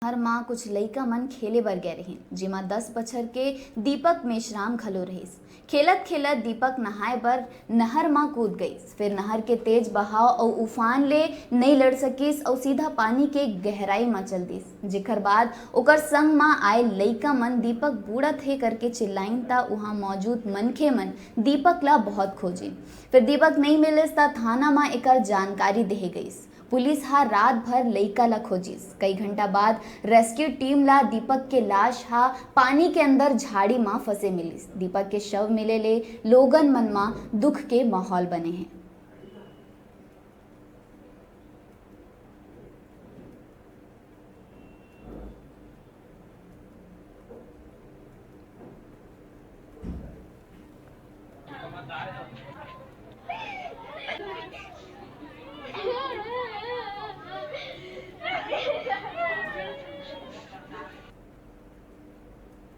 हर माँ कुछ लइका मन खेले बर गए रही, जेमा 10 बछर के दीपक मेश्राम घलो रहिस। खेलत खेलत दीपक नहाए बर नहर माँ कूद गईस। फिर नहर के तेज बहाव और उफान ले नहीं लड़ सकिस और सीधा पानी के गहराई में चल दिस, जेकर बाद ओकर संग माँ आए लइका मन दीपक बूढ़त हे करके चिल्लाइन ता वहां मौजूद मनखे मन दीपक ला बहुत खोजे। फिर दीपक नहीं मिलिस ता थाना में एकर जानकारी देहे गईस। पुलिस हा रात भर लइका ला खोजिस। कई घंटा बाद रेस्क्यू टीम ला दीपक के लाश हा पानी के अंदर झाड़ी मां फंसे मिलिस। दीपक के शव मिले ले लोगन मन मा दुख के माहौल बने हैं।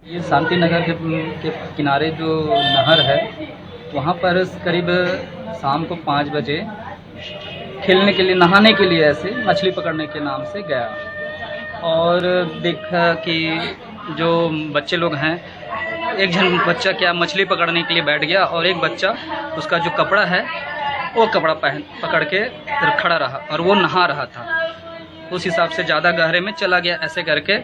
ये शांति नगर के किनारे जो नहर है वहाँ पर करीब शाम को 5 बजे खेलने के लिए, नहाने के लिए, ऐसे मछली पकड़ने के नाम से गया और देखा कि जो बच्चे लोग हैं, एक जन बच्चा क्या मछली पकड़ने के लिए बैठ गया और एक बच्चा उसका जो कपड़ा है वो कपड़ा पकड़ के खड़ा रहा और वो नहा रहा था। उस हिसाब से ज़्यादा गहरे में चला गया। ऐसे करके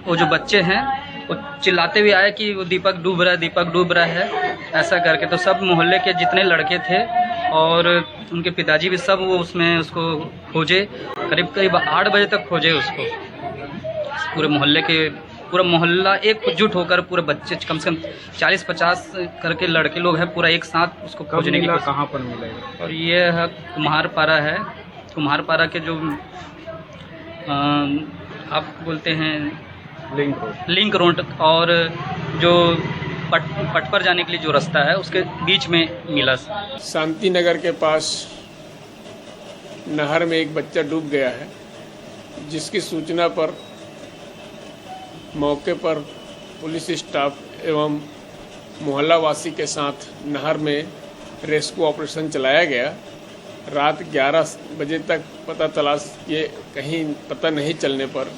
वो जो बच्चे हैं वो चिल्लाते हुए आए कि वो दीपक डूब रहा है, दीपक डूब रहा है, ऐसा करके। तो सब मोहल्ले के जितने लड़के थे और उनके पिताजी भी सब वो उसमें उसको खोजे। करीब 8 बजे तक खोजे उसको। पूरे मोहल्ले के पूरा मोहल्ला एकजुट होकर, पूरे बच्चे कम से कम 40-50 करके लड़के लोग हैं, पूरा एक साथ उसको खोजने की कोशिश। कहाँ पर मिलेगा? और ये है कुम्हारपारा है। कुम्हारपारा के जो आप बोलते हैं लिंक रोड और जो पट पर जाने के लिए जो रास्ता है उसके बीच में मिला। शांति नगर के पास नहर में एक बच्चा डूब गया है, जिसकी सूचना पर मौके पर पुलिस स्टाफ एवं मोहल्ला वासी के साथ नहर में रेस्क्यू ऑपरेशन चलाया गया। रात 11 बजे तक पता तलाश किए, कहीं पता नहीं चलने पर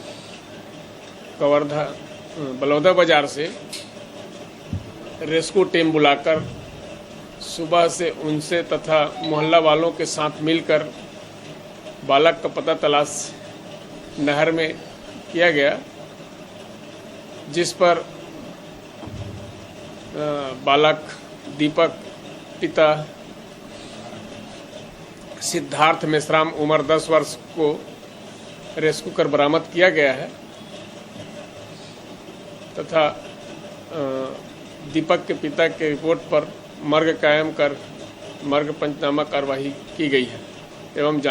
बलौदा बाजार से रेस्क्यू टीम बुलाकर सुबह से उनसे तथा मोहल्ला वालों के साथ मिलकर बालक का पता तलाश नहर में किया गया, जिस पर बालक दीपक पिता सिद्धार्थ मेश्राम उम्र 10 वर्ष को रेस्क्यू कर बरामद किया गया है तथा दीपक के पिता के रिपोर्ट पर मर्ग कायम कर मर्ग पंचनामा कार्रवाई की गई है एवं